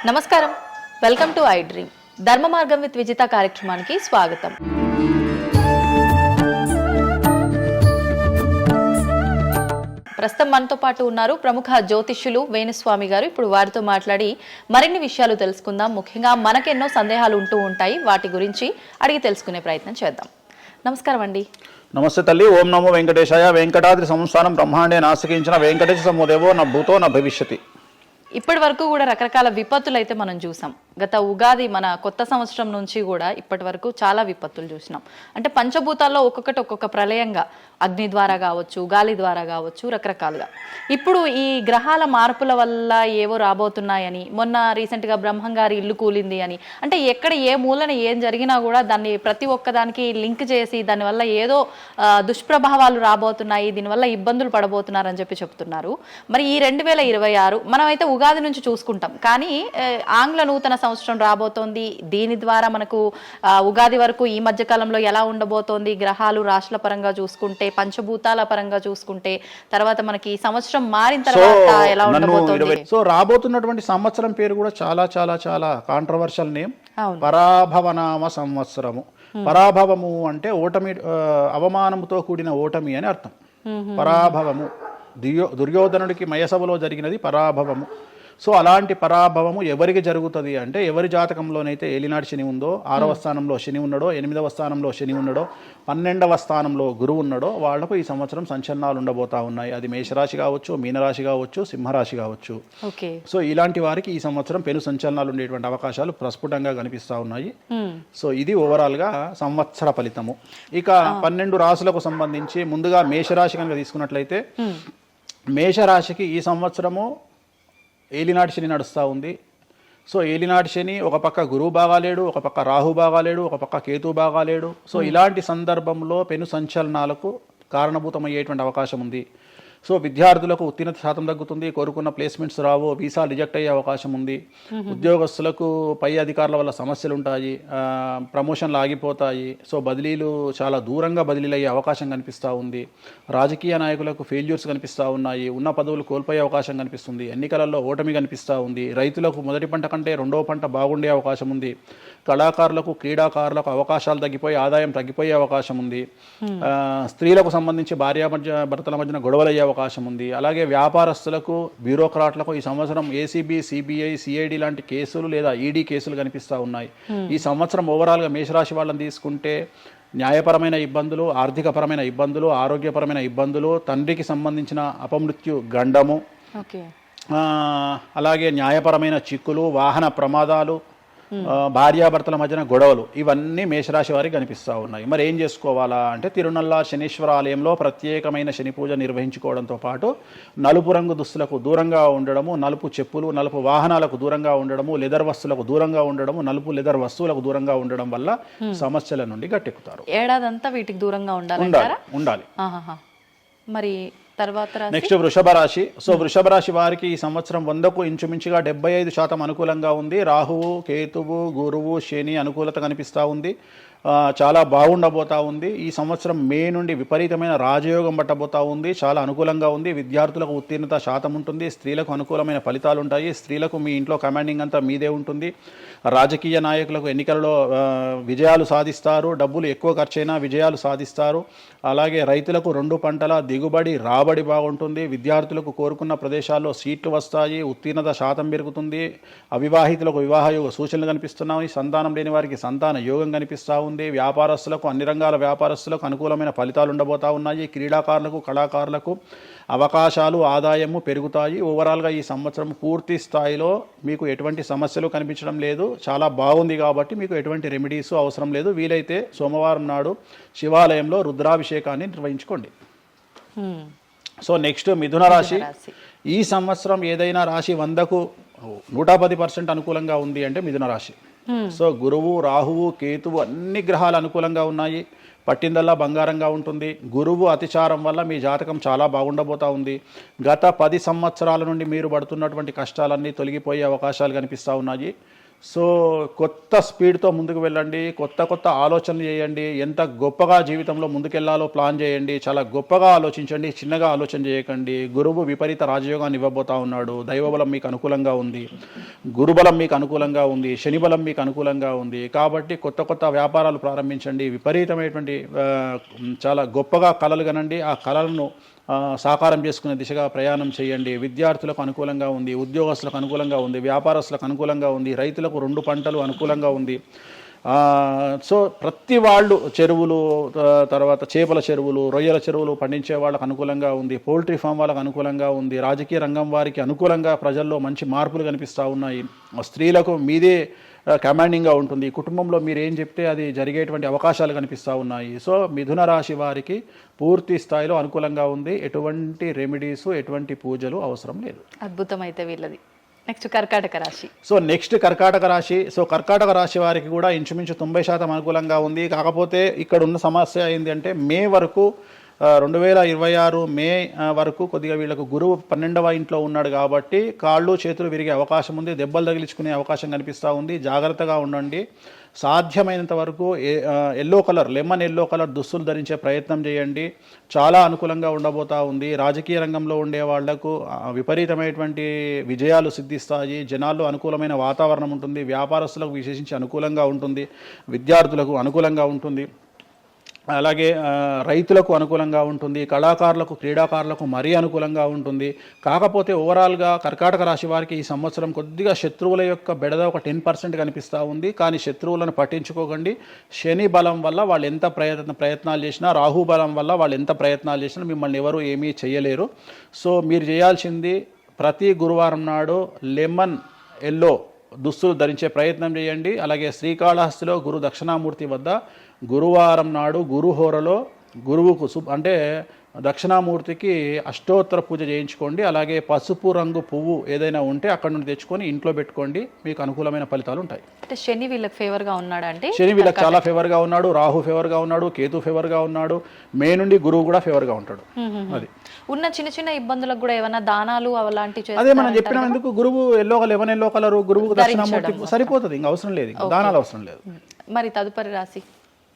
నమస్కారం, welcome to I dream. ధర్మ మార్గం విత్ విజిత కార్యక్రమానికి స్వాగతం. ప్రస్తుతం మనతో పాటు ఉన్నారు ప్రముఖ జ్యోతిష్యులు వేణుస్వామి గారు. ఇప్పుడు వారితో మాట్లాడి మరిన్ని విషయాలు తెలుసుకుందాం. ముఖ్యంగా మనకెన్నో సందేహాలు ఉంటూ ఉంటాయి, వాటి గురించి అడిగి తెలుసుకునే ప్రయత్నం చేద్దాం. నమస్కారం అండి. నమస్తే తల్లి. ఓం నమో వెంకటేశాయ. వెంకటాద్రి సంస్థానం బ్రహ్మాండే నాసికించిన వెంకటేశ సమోదేవో నా భూతో నా భవిష్యతి. ఇప్పటి వరకు కూడా రకరకాల విపత్తులు అయితే మనం చూసాం. గత ఉగాది మన కొత్త సంవత్సరం నుంచి కూడా ఇప్పటి వరకు చాలా విపత్తులు చూసినాం. అంటే పంచభూతాల్లో ఒక్కొక్కటి ఒక్కొక్క ప్రళయంగా, అగ్ని ద్వారా కావచ్చు, గాలి ద్వారా కావచ్చు, రకరకాలుగా. ఇప్పుడు ఈ గ్రహాల మార్పుల వల్ల ఏవో రాబోతున్నాయని, మొన్న రీసెంట్గా బ్రహ్మంగారి ఇల్లు కూలింది అని, అంటే ఎక్కడ ఏ మూలన ఏం జరిగినా కూడా దాన్ని ప్రతి ఒక్కదానికి లింక్ చేసి దానివల్ల ఏదో దుష్ప్రభావాలు రాబోతున్నాయి, దీనివల్ల ఇబ్బందులు పడబోతున్నారని చెప్తున్నారు. మరి ఈ 2026 మనమైతే ఉగాది నుంచి చూసుకుంటాం, కానీ ఆంగ్ల నూతన సంవత్సరం రాబోతోంది. దీని ద్వారా మనకు ఉగాది వరకు ఈ మధ్య కాలంలో ఎలా ఉండబోతోంది, గ్రహాలు రాశుల పరంగా చూసుకుంటే, పంచభూతాల పరంగా చూసుకుంటే, తర్వాత మనకి సంవత్సరం మారిన తర్వాత ఎలా ఉండబోతోంది. సో రాబోతున్నటువంటి సంవత్సరం పేరు కూడా చాలా చాలా చాలా కాంట్రవర్షియల్ నేమ్, పరాభవనామ సంవత్సరము. పరాభవము అంటే ఓటమి, అవమానముతో కూడిన ఓటమి అని అర్థం. పరాభవము దుర్యోధనుడికి మయసభలో జరిగినది పరాభవము. సో అలాంటి పరాభవము ఎవరికి జరుగుతుంది అంటే, ఎవరి జాతకంలోనైతే ఏలినాటి శని ఉందో, 6వ స్థానంలో శని ఉన్నాడో, 8వ స్థానంలో శని ఉన్నాడో, 12వ స్థానంలో గురువు ఉన్నాడో, వాళ్లకు ఈ సంవత్సరం సంచలనాలు ఉండబోతా ఉన్నాయి. అది మేషరాశి కావచ్చు, మీనరాశి కావచ్చు, సింహరాశి కావచ్చు. సో ఇలాంటి వారికి ఈ సంవత్సరం పెను సంచలనాలు ఉండేటువంటి అవకాశాలు ప్రస్ఫుటంగా కనిపిస్తూ ఉన్నాయి. సో ఇది ఓవరాల్గా సంవత్సర ఫలితము. ఇక 12 రాశులకు సంబంధించి ముందుగా మేషరాశి కనుక తీసుకున్నట్లయితే, మేషరాశికి ఈ సంవత్సరము ఏలినాటి శని నడుస్తూ ఉంది. సో ఏలినాటి శని ఒక పక్క గురువు బాగాలేడు, ఒక పక్క రాహు బాగాలేడు, ఒక పక్క కేతు బాగాలేడు. సో ఇలాంటి సందర్భంలో పెను సంచలనాలకు కారణభూతమయ్యేటువంటి అవకాశం ఉంది. సో విద్యార్థులకు ఉత్తీర్ణత శాతం తగ్గుతుంది, కోరుకున్న ప్లేస్మెంట్స్ రావు, వీసా రిజెక్ట్ అయ్యే అవకాశం ఉంది. ఉద్యోగస్తులకు పై అధికారుల వల్ల సమస్యలు ఉంటాయి, ప్రమోషన్లు ఆగిపోతాయి. సో బదిలీలు చాలా దూరంగా బదిలీలు అయ్యే అవకాశం కనిపిస్తూ ఉంది. రాజకీయ నాయకులకు ఫెయిల్యూర్స్ కనిపిస్తూ ఉన్నాయి, ఉన్న పదవులు కోల్పోయే అవకాశం కనిపిస్తుంది, ఎన్నికలలో ఓటమి కనిపిస్తూ ఉంది. రైతులకు మొదటి పంట కంటే రెండవ పంట బాగుండే అవకాశం ఉంది. కళాకారులకు, క్రీడాకారులకు అవకాశాలు తగ్గిపోయి ఆదాయం తగ్గిపోయే అవకాశం ఉంది. స్త్రీలకు సంబంధించి భర్తల మధ్యన గొడవలు అయ్యే అవకాశం ఉంది. అలాగే వ్యాపారస్తులకు, బ్యూరోక్రాట్లకు ఈ సంవత్సరం ఏసీబీ, సిబిఐ, సిఐడి లాంటి కేసులు లేదా ఈడీ కేసులు కనిపిస్తూ ఉన్నాయి. ఈ సంవత్సరం ఓవరాల్గా మేషరాశి వాళ్ళని తీసుకుంటే న్యాయపరమైన ఇబ్బందులు, ఆర్థికపరమైన ఇబ్బందులు, ఆరోగ్యపరమైన ఇబ్బందులు, తండ్రికి సంబంధించిన అపమృత్యు గండము, అలాగే న్యాయపరమైన చిక్కులు, వాహన ప్రమాదాలు, భార్యాభర్తల మధ్యన గొడవలు, ఇవన్నీ మేషరాశి వారికి కనిపిస్తూ ఉన్నాయి. మరి ఏం చేసుకోవాలా అంటే, తిరునల్ల శనీశ్వర ఆలయంలో ప్రత్యేకమైన శని పూజ నిర్వహించుకోవడంతో పాటు నలుపు రంగు దుస్తులకు దూరంగా ఉండడము, నలుపు చెప్పులు, నలుపు వాహనాలకు దూరంగా ఉండడము, లెదర్ వస్తువులకు దూరంగా ఉండడము, నలుపు లెదర్ వస్తువులకు దూరంగా ఉండడం వల్ల సమస్యల నుండి గట్టెక్కుతారు. ఏడాదంతా వీటికి దూరంగా ఉండాలి. మరి నెక్స్ట్ వృషభ రాశి. సో వృషభ రాశి వారికి ఈ సంవత్సరం 100కు ఇంచుమించుగా 75% అనుకూలంగా ఉంది. రాహువు, కేతువు, గురువు, శని అనుకూలత కనిపిస్తూ ఉంది. చాలా బాగుండబోతా ఉంది. ఈ సంవత్సరం మే నుండి విపరీతమైన రాజయోగం పట్టబోతా ఉంది. చాలా అనుకూలంగా ఉంది. విద్యార్థులకు ఉత్తీర్ణత శాతం ఉంటుంది. స్త్రీలకు అనుకూలమైన ఫలితాలు ఉంటాయి. స్త్రీలకు మీ ఇంట్లో కమాండింగ్ అంతా మీదే ఉంటుంది. రాజకీయ నాయకులకు ఎన్నికలలో విజయాలు సాధిస్తారు. డబ్బులు ఎక్కువ ఖర్చైనా విజయాలు సాధిస్తారు. అలాగే రైతులకు 2 పంటల దిగుబడి, రాబడి బాగుంటుంది. విద్యార్థులకు కోరుకున్న ప్రదేశాల్లో సీట్లు వస్తాయి. ఉత్తీర్ణత శాతం పెరుగుతుంది. అవివాహితులకు వివాహ యోగ సూచనలు కనిపిస్తున్నాయి. సంతానం లేని వారికి సంతాన యోగం కనిపిస్తూ ఉంది. వ్యాపారస్తులకు, అన్ని రంగాల వ్యాపారస్తులకు అనుకూలమైన ఫలితాలు ఉండబోతా ఉన్నాయి. క్రీడాకారులకు, కళాకారులకు అవకాశాలు, ఆదాయము పెరుగుతాయి. ఓవరాల్గా ఈ సంవత్సరం పూర్తి స్థాయిలో మీకు ఎటువంటి సమస్యలు కనిపించడం లేదు. చాలా బాగుంది కాబట్టి మీకు ఎటువంటి రెమెడీస్ అవసరం లేదు. వీలైతే సోమవారం నాడు శివాలయంలో రుద్రాభిషేకాన్ని నిర్వహించుకోండి. సో నెక్స్ట్ మిథున రాశి. ఈ సంవత్సరం ఏదైనా రాశి 100కు 110% అనుకూలంగా ఉంది అంటే మిథున రాశి. సో గురువు, రాహువు, కేతువు అన్ని గ్రహాలు అనుకూలంగా ఉన్నాయి. పట్టిందల్లా బంగారంగా ఉంటుంది. గురువు అతిచారం వల్ల మీ జాతకం చాలా బాగుండబోతా ఉంది. గత 10 సంవత్సరాల నుండి మీరు పడుతున్నటువంటి కష్టాలన్నీ తొలగిపోయే అవకాశాలు కనిపిస్తూ ఉన్నాయి. సో కొత్త స్పీడ్తో ముందుకు వెళ్ళండి, కొత్త కొత్త ఆలోచనలు చేయండి, ఎంత గొప్పగా జీవితంలో ముందుకెళ్లాలో ప్లాన్ చేయండి, చాలా గొప్పగా ఆలోచించండి, చిన్నగా ఆలోచన చేయకండి. గురువు విపరీత రాజయోగాన్ని ఇవ్వబోతా ఉన్నాడు. దైవబలం మీకు అనుకూలంగా ఉంది, గురుబలం మీకు అనుకూలంగా ఉంది, శనిబలం మీకు అనుకూలంగా ఉంది. కాబట్టి కొత్త కొత్త వ్యాపారాలు ప్రారంభించండి, విపరీతమైనటువంటి చాలా గొప్పగా కలలు కనండి, ఆ కళలను సాకారం చేసుకునే దిశగా ప్రయాణం చేయండి. విద్యార్థులకు అనుకూలంగా ఉంది, ఉద్యోగస్తులకు అనుకూలంగా ఉంది, వ్యాపారస్తులకు అనుకూలంగా ఉంది, రైతులకు 2 పంటలు అనుకూలంగా ఉంది. సో ప్రతి వాళ్ళు చెరువులు, తర్వాత చేపల చెరువులు, రొయ్యల చెరువులు పండించే వాళ్ళకు అనుకూలంగా ఉంది, పౌల్ట్రీ ఫామ్ వాళ్ళకు అనుకూలంగా ఉంది, రాజకీయ రంగం వారికి అనుకూలంగా ప్రజల్లో మంచి మార్పులు కనిపిస్తూ ఉన్నాయి. స్త్రీలకు మీదే కమాండింగ్గా ఉంటుంది, కుటుంబంలో మీరు ఏం చెప్తే అది జరిగేటువంటి అవకాశాలు కనిపిస్తూ ఉన్నాయి. సో మిథున రాశి వారికి పూర్తి స్థాయిలో అనుకూలంగా ఉంది. ఎటువంటి రెమెడీస్, ఎటువంటి పూజలు అవసరం లేదు. అద్భుతం అయితే వీళ్ళది. నెక్స్ట్ కర్కాటక రాశి. సో నెక్స్ట్ కర్కాటక రాశి. సో కర్కాటక రాశి వారికి కూడా ఇంచుమించు 90% అనుకూలంగా ఉంది. కాకపోతే ఇక్కడ ఉన్న సమస్య ఏంటి అంటే మే వరకు 2026 మే వరకు కొద్దిగా వీళ్ళకు గురువు 12వ ఇంట్లో ఉన్నాడు కాబట్టి కాళ్ళు చేతులు విరిగే అవకాశం ఉంది, దెబ్బలు తగిలించుకునే అవకాశం కనిపిస్తూ ఉంది. జాగ్రత్తగా ఉండండి. సాధ్యమైనంత వరకు yellow colour, lemon yellow colour దుస్తులు ధరించే ప్రయత్నం చేయండి. చాలా అనుకూలంగా ఉండబోతూ ఉంది. రాజకీయ రంగంలో ఉండే వాళ్లకు విపరీతమైనటువంటి విజయాలు సిద్ధిస్తాయి. జనాల్లో అనుకూలమైన వాతావరణం ఉంటుంది. వ్యాపారస్తులకు విశేషించి అనుకూలంగా ఉంటుంది. విద్యార్థులకు అనుకూలంగా ఉంటుంది. అలాగే రైతులకు అనుకూలంగా ఉంటుంది. కళాకారులకు, క్రీడాకారులకు మరీ అనుకూలంగా ఉంటుంది. కాకపోతే ఓవరాల్గా కర్కాటక రాశి వారికి ఈ సంవత్సరం కొద్దిగా శత్రువుల యొక్క బెడద ఒక 10% కనిపిస్తూ ఉంది. కానీ శత్రువులను పట్టించుకోకండి. శని బలం వల్ల వాళ్ళు ఎంత ప్రయత్నాలు చేసినా, రాహు బలం వల్ల వాళ్ళు ఎంత ప్రయత్నాలు చేసినా మిమ్మల్ని ఎవరు ఏమీ చేయలేరు. సో మీరు చేయాల్సింది ప్రతి గురువారం నాడు లెమన్ ఎల్లో దుస్తులు ధరించే ప్రయత్నం చేయండి. అలాగే శ్రీకాళహస్తిలో గురు దక్షిణామూర్తి వద్ద గురువారం నాడు గురుహోరలో గురువుకు అంటే దక్షిణామూర్తికి అష్టోత్తర పూజ చేయించుకోండి. అలాగే పసుపు రంగు పువ్వు ఏదైనా ఉంటే అక్కడ నుండి తెచ్చుకొని ఇంట్లో పెట్టుకోండి. మీకు అనుకూలమైన ఫలితాలు ఉంటాయి. అంటే శని వీళ్ళకి ఫేవర్గా ఉన్నాడు అంటే శని వీళ్ళకి చాలా ఫేవర్గా ఉన్నాడు, రాహు ఫేవర్గా ఉన్నాడు, కేతు ఫేవర్గా ఉన్నాడు, మే నుండి గురువు కూడా ఫేవర్గా ఉంటాడు. అది ఉన్న చిన్న చిన్న ఇబ్బందులకు కూడా ఏమైనా దానాలు అలాంటివి అదే మనం చెప్పిన ఎందుకు గురువు లెమన్ ఎల్లో కలర్ గురువుకు దక్షిణామూర్తి సరిపోతుంది, ఇంకా అవసరం లేదు, దానాలు అవసరం లేదు. మరి తదుపరి రాశి.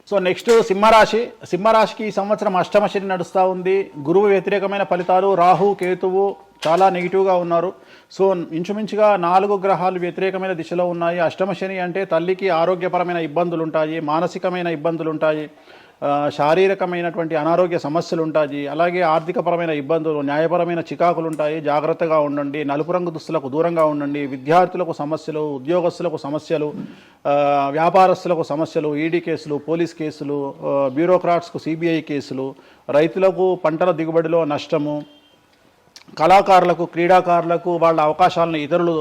సో నెక్స్ట్ సింహరాశి. సింహరాశికి ఈ సంవత్సరం అష్టమ శని నడుస్తూ ఉంది. గురువు వ్యతిరేకమైన ఫలితాలు, రాహు కేతువు చాలా నెగిటివ్గా ఉన్నారు. సో ఇంచుమించుగా 4 గ్రహాలు వ్యతిరేకమైన దిశలో ఉన్నాయి. అష్టమ శని అంటే తల్లికి ఆరోగ్యపరమైన ఇబ్బందులు ఉంటాయి, మానసికమైన ఇబ్బందులు ఉంటాయి, శారీరకమైనటువంటి అనారోగ్య సమస్యలు ఉంటాయి, అలాగే ఆర్థికపరమైన ఇబ్బందులు, న్యాయపరమైన చికాకులు ఉంటాయి. జాగ్రత్తగా ఉండండి. నలుపు రంగు దుస్తులకు దూరంగా ఉండండి. విద్యార్థులకు సమస్యలు, ఉద్యోగస్తులకు సమస్యలు, వ్యాపారస్తులకు సమస్యలు, ఈడీ కేసులు, పోలీస్ కేసులు, బ్యూరోక్రాట్స్కు సిబిఐ కేసులు, రైతులకు పంటల దిగుబడిలో నష్టము, కళాకారులకు, క్రీడాకారులకు వాళ్ళ అవకాశాలను ఇతరులు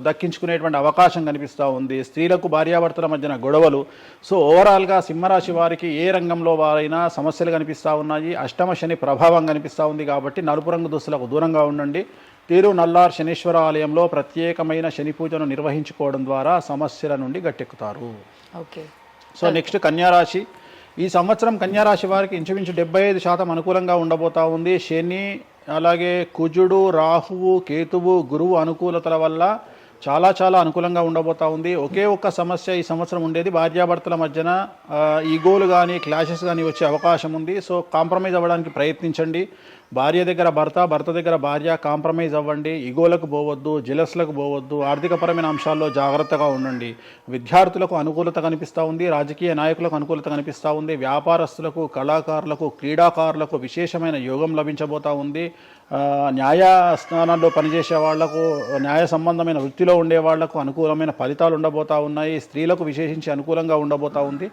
దక్కించుకునేటువంటి అవకాశం కనిపిస్తూ ఉంది. స్త్రీలకు భార్యాభర్తల మధ్యన గొడవలు. సో ఓవరాల్గా సింహరాశి వారికి ఏ రంగంలో వారైనా సమస్యలు కనిపిస్తూ ఉన్నాయి. అష్టమ శని ప్రభావం కనిపిస్తూ ఉంది కాబట్టి నలుపు రంగు దుస్తులకు దూరంగా ఉండండి. తీరు నల్లార్ శనీశ్వర ఆలయంలో ప్రత్యేకమైన శని పూజను నిర్వహించుకోవడం ద్వారా సమస్యల నుండి గట్టెక్కుతారు. ఓకే. సో నెక్స్ట్ కన్యారాశి. ఈ సంవత్సరం కన్యారాశి వారికి ఇంచుమించు 75% అనుకూలంగా ఉండబోతా ఉంది. శని, అలాగే కుజుడు, రాహువు, కేతువు, గురువు అనుకూలతల వల్ల చాలా అనుకూలంగా ఉండబోతా ఉంది. ఒకే ఒక్క సమస్య ఈ సంవత్సరం ఉండేది, భార్యాభర్తల మధ్యన ఈగోలు కానీ క్లాషెస్ కానీ వచ్చే అవకాశం ఉంది. సో కాంప్రమైజ్ అవ్వడానికి ప్రయత్నించండి. భార్య దగ్గర భర్త, భర్త దగ్గర భార్య కాంప్రమైజ్ అవ్వండి. ఈగోలకు పోవద్దు, జెలస్లకు పోవద్దు. ఆర్థికపరమైన అంశాల్లో జాగ్రత్తగా ఉండండి. విద్యార్థులకు అనుకూలత కనిపిస్తూ ఉంది. రాజకీయ నాయకులకు అనుకూలత కనిపిస్తూ ఉంది. వ్యాపారస్తులకు, కళాకారులకు, క్రీడాకారులకు విశేషమైన యోగం లభించబోతూ ఉంది. న్యాయస్థానాల్లో పనిచేసే వాళ్లకు, న్యాయ సంబంధమైన వృత్తిలో ఉండే వాళ్లకు అనుకూలమైన ఫలితాలు ఉండబోతూ ఉన్నాయి. స్త్రీలకు విశేషించి అనుకూలంగా ఉండబోతూ ఉంది.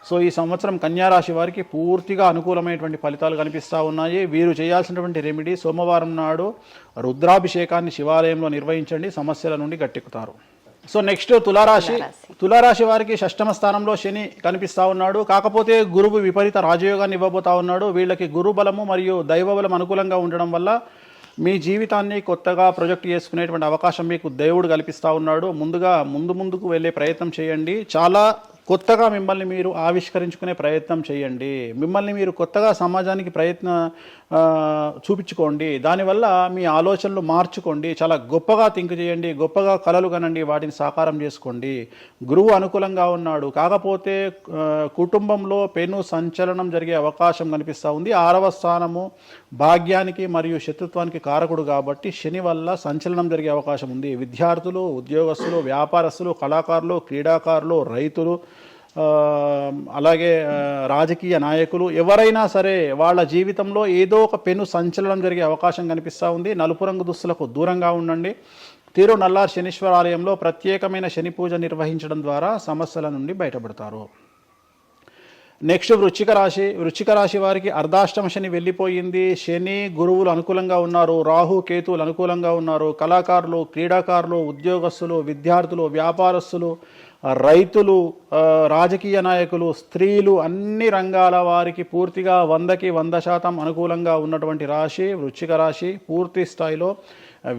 సో ఈ సంవత్సరం కన్యారాశి వారికి పూర్తిగా అనుకూలమైనటువంటి ఫలితాలు కనిపిస్తూ ఉన్నాయి. వీరు చేయాల్సినటువంటి రెమెడీ, సోమవారం నాడు రుద్రాభిషేకాన్ని శివాలయంలో నిర్వహించండి, సమస్యల నుండి గట్టెక్కుతారు. సో నెక్స్ట్ తులారాశి. తులారాశి వారికి 6వ స్థానంలో శని కనిపిస్తూ ఉన్నాడు. కాకపోతే గురువు విపరీత రాజయోగాన్ని ఇవ్వబోతా ఉన్నాడు. వీళ్ళకి గురు బలము మరియు దైవ బలం అనుకూలంగా ఉండడం వల్ల మీ జీవితాన్ని కొత్తగా ప్రొజెక్ట్ చేసుకునేటువంటి అవకాశం మీకు దేవుడు కల్పిస్తూ ఉన్నాడు. ముందుకు వెళ్ళే ప్రయత్నం చేయండి. చాలా కొత్తగా మిమ్మల్ని మీరు ఆవిష్కరించుకునే ప్రయత్నం చేయండి. మిమ్మల్ని మీరు కొత్తగా సమాజానికి చూపించుకోండి. దానివల్ల మీ ఆలోచనలు మార్చుకోండి. చాలా గొప్పగా థింక్ చేయండి, గొప్పగా కలలు కనండి, వాటిని సాకారం చేసుకోండి. గురువు అనుకూలంగా ఉన్నాడు, కాకపోతే కుటుంబంలో పెను సంచలనం జరిగే అవకాశం కనిపిస్తూ ఉంది. 6వ స్థానము భాగ్యానికి మరియు శత్రుత్వానికి కారకుడు కాబట్టి శని వల్ల సంచలనం జరిగే అవకాశం ఉంది. విద్యార్థులు, ఉద్యోగస్తులు, వ్యాపారస్తులు, కళాకారులు, క్రీడాకారులు, రైతులు, అలాగే రాజకీయ నాయకులు ఎవరైనా సరే వాళ్ళ జీవితంలో ఏదో ఒక పెను సంచలనం జరిగే అవకాశం కనిపిస్తూ ఉంది. నలుపు రంగు దుస్తులకు దూరంగా ఉండండి. తిరునల్లార్ శనీశ్వర ఆలయంలో ప్రత్యేకమైన శని పూజ నిర్వహించడం ద్వారా సమస్యల నుండి బయటపడతారు. నెక్స్ట్ వృశ్చిక రాశి వారికి అర్ధాష్టమ శని వెళ్ళిపోయింది. శని గురువులు అనుకూలంగా ఉన్నారు, రాహు కేతువులు అనుకూలంగా ఉన్నారు. కళాకారులు, క్రీడాకారులు, ఉద్యోగస్తులు, విద్యార్థులు, వ్యాపారస్తులు, రైతులు, రాజకీయ నాయకులు, స్త్రీలు, అన్ని రంగాల వారికి పూర్తిగా 100కి 100% అనుకూలంగా ఉన్నటువంటి రాశి వృశ్చిక రాశి. పూర్తి స్థాయిలో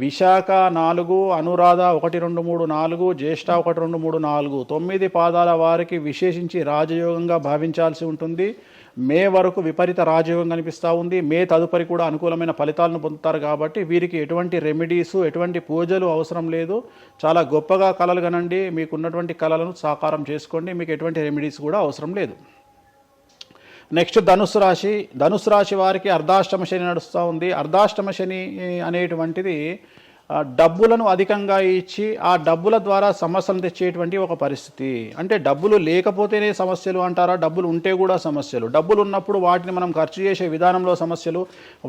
విశాఖ 4, అనురాధ 1, 2, 3, 4, జ్యేష్ఠ 1, 2, 3, 4, 9 పాదాల వారికి విశేషించి రాజయోగంగా భావించాల్సి ఉంటుంది. మే వరకు విపరీత రాజయోగం కనిపిస్తూ ఉంది. మే తదుపరి కూడా అనుకూలమైన ఫలితాలను పొందుతారు కాబట్టి వీరికి ఎటువంటి రెమెడీసు, ఎటువంటి పూజలు అవసరం లేదు. చాలా గొప్పగా కళలు కనండి, మీకు ఉన్నటువంటి కళలను సాకారం చేసుకోండి, మీకు ఎటువంటి రెమెడీస్ కూడా అవసరం లేదు. నెక్స్ట్ ధనుసు రాశి వారికి అర్ధాష్టమ శని నడుస్తూ ఉంది. అర్ధాష్టమ శని అనేటువంటిది డబ్బులను అధికంగా ఇచ్చి ఆ డబ్బుల ద్వారా సమస్యలు తెచ్చేటువంటి ఒక పరిస్థితి. అంటే డబ్బులు లేకపోతేనే సమస్యలు అంటారా? డబ్బులు ఉంటే కూడా సమస్యలు. డబ్బులు ఉన్నప్పుడు వాటిని మనం ఖర్చు చేసే విధానంలో సమస్యలు,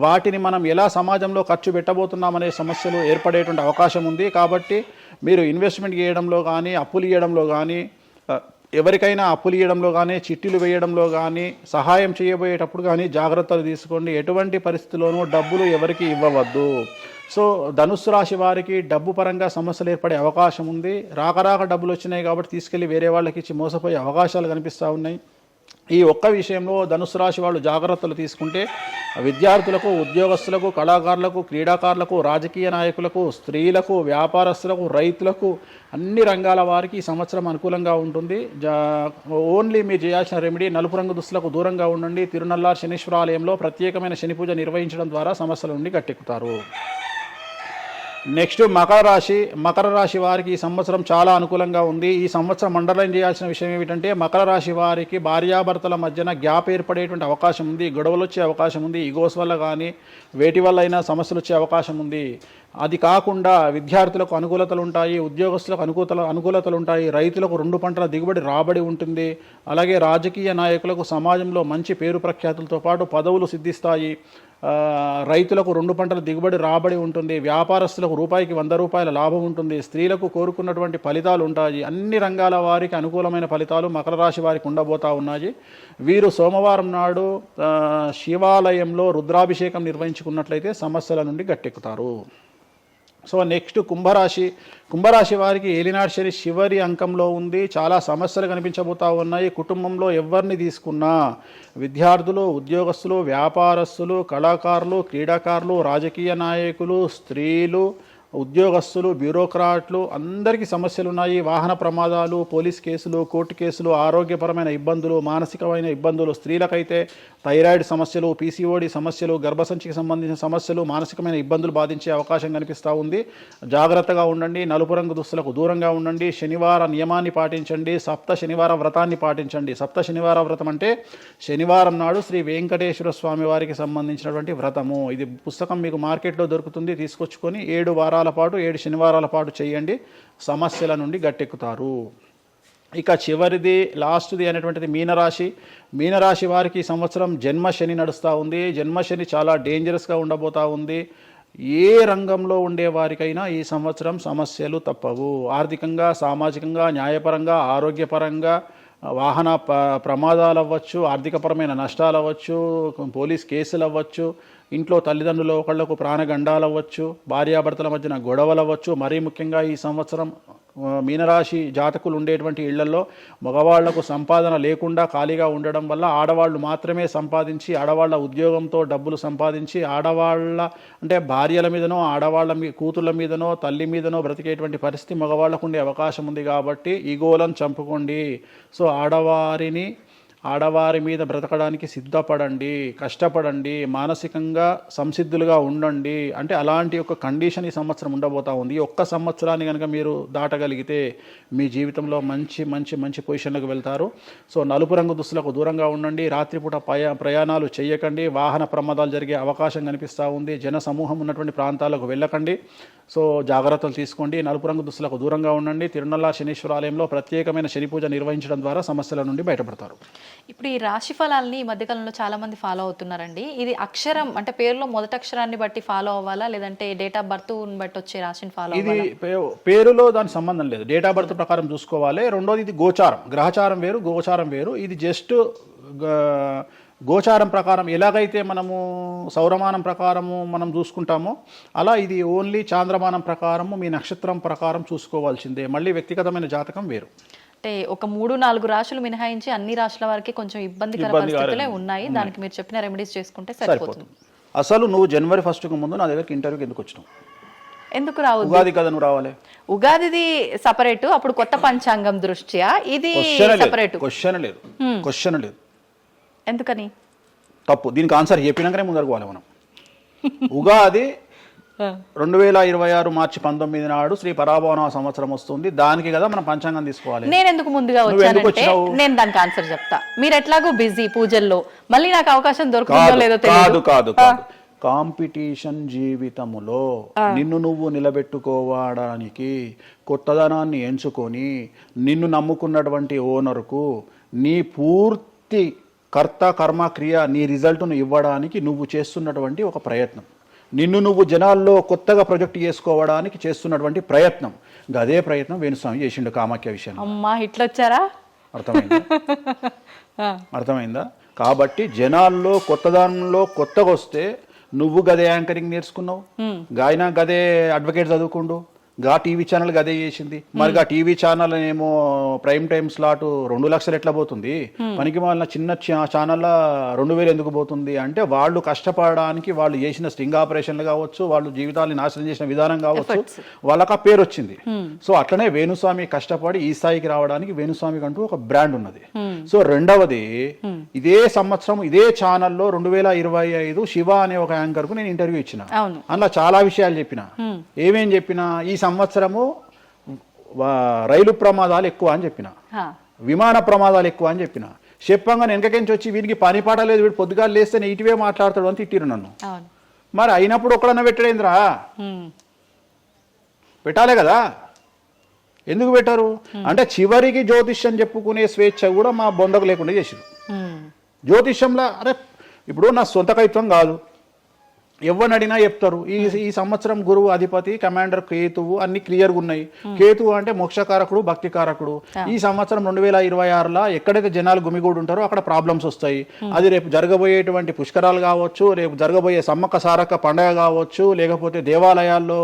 వాటిని మనం ఎలా సమాజంలో ఖర్చు పెట్టబోతున్నామనే సమస్యలు ఏర్పడేటువంటి అవకాశం ఉంది. కాబట్టి మీరు ఇన్వెస్ట్మెంట్ చేయడంలో కానీ, అప్పులు ఇవ్వడంలో కానీ, ఎవరికైనా అప్పులు ఇవ్వడంలో కానీ, చిట్టీలు వేయడంలో కానీ, సహాయం చేయబోయేటప్పుడు కానీ జాగ్రత్తలు తీసుకోండి. ఎటువంటి పరిస్థితుల్లోనూ డబ్బులు ఎవరికి ఇవ్వవద్దు. సో ధనుస్సు రాశి వారికి డబ్బు పరంగా సమస్యలు ఏర్పడే అవకాశం ఉంది. రాక డబ్బులు వచ్చినాయి కాబట్టి తీసుకెళ్ళి వేరే వాళ్ళకి ఇచ్చి మోసపోయే అవకాశాలు కనిపిస్తూ ఉన్నాయి. ఈ ఒక్క విషయంలో ధనుసు రాశి వాళ్ళు జాగ్రత్తలు తీసుకుంటే విద్యార్థులకు, ఉద్యోగస్తులకు, కళాకారులకు, క్రీడాకారులకు, రాజకీయ నాయకులకు, స్త్రీలకు, వ్యాపారస్తులకు, రైతులకు, అన్ని రంగాల వారికి ఈ సంవత్సరం అనుకూలంగా ఉంటుంది. ఓన్లీ మీరు చేయాల్సిన రెమెడీ నలుపు రంగు దుస్తులకు దూరంగా ఉండండి. తిరునల్లార్ శనీశ్వర ఆలయంలో ప్రత్యేకమైన శని పూజ నిర్వహించడం ద్వారా సమస్యల నుండి గట్టెక్కుతారు. నెక్స్ట్ మకర రాశి వారికి ఈ సంవత్సరం చాలా అనుకూలంగా ఉంది. ఈ సంవత్సరం అండర్లైన్ చేయాల్సిన విషయం ఏమిటంటే మకర రాశి వారికి భార్యాభర్తల మధ్యన గ్యాప్ ఏర్పడేటువంటి అవకాశం ఉంది. గొడవలు వచ్చే అవకాశం ఉంది. ఈగోస్ వల్ల కానీ వేటి వల్ల అయినా సమస్యలు వచ్చే అవకాశం ఉంది. అది కాకుండా విద్యార్థులకు అనుకూలతలు ఉంటాయి, ఉద్యోగస్తులకు అనుకూలతలు ఉంటాయి, రైతులకు 2 పంటల దిగుబడి రాబడి ఉంటుంది. అలాగే రాజకీయ నాయకులకు సమాజంలో మంచి పేరు ప్రఖ్యాతులతో పాటు పదవులు సిద్ధిస్తాయి. రైతులకు 2 పంటల దిగుబడి రాబడి ఉంటుంది. వ్యాపారస్తులకు రూపాయికి 100 రూపాయల లాభం ఉంటుంది. స్త్రీలకు కోరుకున్నటువంటి ఫలితాలు ఉంటాయి. అన్ని రంగాల వారికి అనుకూలమైన ఫలితాలు మకర రాశి వారికి ఉండబోతా ఉన్నాయి. వీరు సోమవారం నాడు శివాలయంలో రుద్రాభిషేకం నిర్వహించుకున్నట్లయితే సమస్యల నుండి గట్టెక్కుతారు. సో నెక్స్ట్ కుంభరాశి వారికి ఏలినాటి శని చివరి అంకంలో ఉంది. చాలా సమస్యలు కనిపించబోతా ఉన్నాయి. కుటుంబంలో ఎవరిని తీసుకున్నా విద్యార్థులు, ఉద్యోగస్తులు, వ్యాపారస్తులు, కళాకారులు, క్రీడాకారులు, రాజకీయ నాయకులు, స్త్రీలు, ఉద్యోగస్తులు, బ్యూరోక్రాట్లు అందరికీ సమస్యలు ఉన్నాయి. వాహన ప్రమాదాలు, పోలీస్ కేసులు, కోర్టు కేసులు, ఆరోగ్యపరమైన ఇబ్బందులు, మానసికమైన ఇబ్బందులు, స్త్రీలకైతే థైరాయిడ్ సమస్యలు, పీసీఓడి సమస్యలు, గర్భసంచికి సంబంధించిన సమస్యలు, మానసికమైన ఇబ్బందులు బాధించే అవకాశం కనిపిస్తూ ఉంది. జాగ్రత్తగా ఉండండి. నలుపు రంగు దుస్తులకు దూరంగా ఉండండి. శనివార నియమాన్ని పాటించండి. సప్త శనివార వ్రతాన్ని పాటించండి. సప్త శనివార వ్రతం అంటే శనివారం నాడు శ్రీ వెంకటేశ్వర స్వామి వారికి సంబంధించినటువంటి వ్రతము. ఇది పుస్తకం మీకు మార్కెట్లో దొరుకుతుంది, తీసుకొచ్చుకొని 7 వారాల పాటు 7 శనివారాల పాటు చేయండి. సమస్యల నుండి గట్టెక్కుతారు. ఇక చివరిది లాస్ట్ది అనేటువంటిది మీనరాశి వారికి ఈ సంవత్సరం జన్మశని నడుస్తూ ఉంది. జన్మశని చాలా డేంజరస్గా ఉండబోతూ ఉంది. ఏ రంగంలో ఉండే వారికైనా ఈ సంవత్సరం సమస్యలు తప్పవు. ఆర్థికంగా, సామాజికంగా, న్యాయపరంగా, ఆరోగ్యపరంగా, వాహన ప్రమాదాలు అవ్వచ్చు, ఆర్థికపరమైన నష్టాలు అవ్వచ్చు, పోలీస్ కేసులు అవ్వచ్చు, ఇంట్లో తల్లిదండ్రులు ఒకళ్లకు ప్రాణగండాలు అవ్వచ్చు, భార్యాభర్తల మధ్యన గొడవలు అవ్వచ్చు. మరీ ముఖ్యంగా ఈ సంవత్సరం మీనరాశి జాతకులు ఉండేటువంటి ఇళ్లలో మగవాళ్లకు సంపాదన లేకుండా ఖాళీగా ఉండడం వల్ల ఆడవాళ్ళు మాత్రమే సంపాదించి ఆడవాళ్ళ ఉద్యోగంతో డబ్బులు సంపాదించి ఆడవాళ్ళ అంటే భార్యల మీదనో ఆడవాళ్ళ కూతుళ్ళ మీదనో తల్లి మీదనో బ్రతికేటువంటి పరిస్థితి మగవాళ్ళకు ఉండే అవకాశం ఉంది. కాబట్టి ఈగోలను చంపుకోండి. సో ఆడవారి మీద బ్రతకడానికి సిద్ధపడండి, కష్టపడండి, మానసికంగా సంసిద్ధులుగా ఉండండి. అంటే అలాంటి ఒక కండిషన్ ఈ సంవత్సరం ఉండబోతా ఉంది. ఈ ఒక్క సంవత్సరాన్ని కనుక మీరు దాటగలిగితే మీ జీవితంలో మంచి మంచి మంచి పొజిషన్లకు వెళ్తారు. సో నలుపు రంగు దుస్తులకు దూరంగా ఉండండి. రాత్రిపూట ప్రయాణాలు చేయకండి. వాహన ప్రమాదాలు జరిగే అవకాశం కనిపిస్తూ ఉంది. జన సమూహం ఉన్నటువంటి ప్రాంతాలకు వెళ్ళకండి. సో జాగ్రత్తలు తీసుకోండి. నలుపు రంగు దుస్తులకు దూరంగా ఉండండి. తిరునల్లా శనీశ్వర ఆలయంలో ప్రత్యేకమైన శని పూజ నిర్వహించడం ద్వారా సమస్యల నుండి బయటపడతారు. ఇప్పుడు ఈ రాశి ఫలాల్ని ఈ మధ్యకాలంలో చాలా మంది ఫాలో అవుతున్నారండి. ఇది అక్షరం అంటే పేరులో మొదటి అక్షరాన్ని బట్టి ఫాలో అవ్వాలా, లేదంటే డేట్ ఆఫ్ బర్త్ బట్టి వచ్చే రాశిని ఫాలో ఇది పేరులో దాని సంబంధం లేదు. డేట్ ఆఫ్ బర్త్ ప్రకారం చూసుకోవాలి. రెండోది ఇది గోచారం, గ్రహచారం వేరు, గోచారం వేరు. ఇది జస్ట్ గోచారం ప్రకారం ఎలాగైతే మనము సౌరమానం ప్రకారము మనం చూసుకుంటామో అలా ఇది ఓన్లీ చాంద్రమానం ప్రకారము మీ నక్షత్రం ప్రకారం చూసుకోవాల్సిందే. మళ్ళీ వ్యక్తిగతమైన జాతకం వేరు. అంటే ఒక 3-4 రాశులు మినహాయించి అన్ని రాశుల వారికి కొంచెం ఇబ్బందికర పరిస్థితులే ఉన్నాయి. దానికి మీరు చెప్పిన రెమెడీస్ చేసుకుంటే సరిపోతుంది. అసలు నువ్వు జనవరి 1కు ముందు నా దగ్గరికి ఇంటర్వ్యూకి ఎందుకు వచ్చినావు? ఎందుకు రావు? ఉగాది కదా నువ్వు రావాలి. ఉగాదిది సపరేట్, అప్పుడు కొత్త పంచాంగం దృష్ట్యా ఇది సపరేట్. క్వశ్చన్ లేదు. ఎందుకని? తప్పు. దీనికి ఆన్సర్ చెప్పినాకనే ముందరకు పోవాలి మనం. ఉగాది 2026 మార్చి 19 నాడు శ్రీ పరాభవన సంవత్సరం వస్తుంది. దానికి కదా మనం పంచాంగం తీసుకోవాలి. నేను ఎందుకు ముందుగా వచ్చానంటే నేను దానికి ఆన్సర్ చెప్తా. మీరు ఎట్లాగో బిజీ పూజల్లో, మళ్ళీ నాకు అవకాశం దొరుకుతుందో లేదో తెలియదు. కాదు కాంపిటీషన్ జీవితములో నిన్ను నువ్వు నిలబెట్టుకోవడానికి కొత్తదనాన్ని ఎంచుకొని నిన్ను నమ్ముకున్నటువంటి ఓనర్కు నీ పూర్తి కర్త కర్మ క్రియ నీ రిజల్ట్ను ఇవ్వడానికి నువ్వు చేస్తున్నటువంటి ఒక ప్రయత్నం, నిన్ను నువ్వు జనాల్లో కొత్తగా ప్రొజెక్ట్ చేసుకోవడానికి చేస్తున్నటువంటి ప్రయత్నం. అదే ప్రయత్నం వేణుస్వామి చేసిండు కామాఖ్య విషయం. అమ్మా ఇట్లొచ్చారా? అర్థమైందా? కాబట్టి జనాల్లో కొత్తదానంలో కొత్తగా వస్తే నువ్వు గదే యాంకరింగ్ నేర్చుకున్నావు, గాయన గదే అడ్వకేట్ చదువుకుండు, గా టీవీ ఛానల్ అదే చేసింది. మరి గా టీవీ ఛానల్ ఏమో ప్రైమ్ టైమ్ స్లాట్ 2 లక్షలు ఎట్లా పోతుంది? పనికి వాళ్ళ చిన్న ఛానల్ 2000 ఎందుకు పోతుంది అంటే వాళ్ళు కష్టపడడానికి వాళ్ళు చేసిన స్టింగ్ ఆపరేషన్లు కావచ్చు, వాళ్ళు జీవితాన్ని నాశనం చేసిన విధానం కావచ్చు, వాళ్ళకి ఆ పేరు వచ్చింది. సో అట్లనే వేణుస్వామి కష్టపడి ఈ స్థాయికి రావడానికి వేణుస్వామికి అంటూ ఒక బ్రాండ్ ఉన్నది. సో రెండవది, ఇదే సంవత్సరం ఇదే ఛానల్లో 2025 శివ అనే ఒక యాంకర్ కు నేను ఇంటర్వ్యూ ఇచ్చిన. అందులో చాలా విషయాలు చెప్పిన. ఏమేం చెప్పినా, ఈ సంవత్సరము రైలు ప్రమాదాలు ఎక్కువ అని చెప్పిన, విమాన ప్రమాదాలు ఎక్కువ అని చెప్పిన. చెప్పంగా వెనకకించి వచ్చి వీడికి పని పాట లేదు, వీడు పొద్దుగా లేస్తే నెగిటివే మాట్లాడతాడు అని తిట్టిరు నన్ను. మరి అయినప్పుడు ఒక్కడన్నా పెట్టడేంద్రా? పెట్టాలే కదా. ఎందుకు పెట్టారు అంటే చివరికి జ్యోతిష్యం చెప్పుకునే స్వేచ్ఛ కూడా మా బొందకు లేకుండా చేసిరు. జ్యోతిష్యంలో అరే ఇప్పుడు నా సొంత కవిత్వం కాదు, ఎవరిని అడిగినా చెప్తారు. ఈ సంవత్సరం గురువు అధిపతి కమాండర్ కేతువు అన్ని క్లియర్గా ఉన్నాయి. కేతువు అంటే మోక్షకారకుడు, భక్తికారకుడు. ఈ సంవత్సరం 2026లో ఎక్కడైతే జనాలు గుమిగూడు ఉంటారో అక్కడ ప్రాబ్లమ్స్ వస్తాయి. అది రేపు జరగబోయేటువంటి పుష్కరాలు కావచ్చు, రేపు జరగబోయే సమ్మక్క సారక్క పండగ కావచ్చు, లేకపోతే దేవాలయాల్లో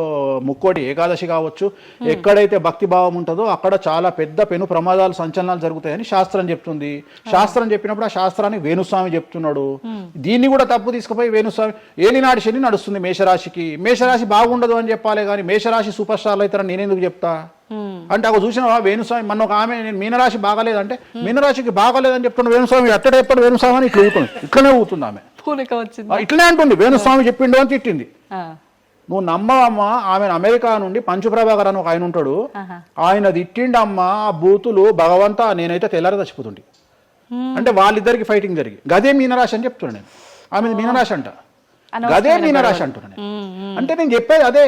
ముక్కోటి ఏకాదశి కావచ్చు, ఎక్కడైతే భక్తి భావం ఉంటుందో అక్కడ చాలా పెద్ద పెను ప్రమాదాలు సంచలనాలు జరుగుతాయని శాస్త్రం చెప్తుంది. శాస్త్రం చెప్పినప్పుడు ఆ శాస్త్రాన్ని వేణుస్వామి చెప్తున్నాడు. దీన్ని కూడా తప్పు తీసుకుపోయి వేణుస్వామి ఏలినాడు శని నడుస్తుంది మేషరాశికి, మేషరాశి బాగుండదు అని చెప్పాలి కానీ మేషరాశి సూపర్ స్టార్లు అవుతారని నేనెందుకు చెప్తా అంటే, ఒక చూసినావా వేణుస్వామి మన ఒక ఆమె నేను మీనరాశి బాగాలేదంటే మీనరాశికి బాగాలేదని చెప్తున్నా వేణుస్వామి ఎక్కడ చెప్పాడు వేణుస్వామి అని ఇట్లనే ఊతుంది ఆమె, ఇట్లనే అంటుంది వేణుస్వామి చెప్పిండు అని తిట్టింది. నువ్వు నమ్మవమ్మా, ఆమె అమెరికా నుండి పంచు ప్రభాకర్ అని ఒక ఆయన ఉంటాడు, ఆయన తిట్టిండమ్మా ఆ బూతులు భగవంతా నేనైతే తెల్లారి చచ్చిపోతుండే. అంటే వాళ్ళిద్దరికి ఫైటింగ్ జరిగి గదే మీనరాశి అని చెప్తున్నాను నేను. ఆమె మీనరాశి అంట, గదే మీనరాశి అంటున్నాను. అంటే నేను చెప్పేది అదే,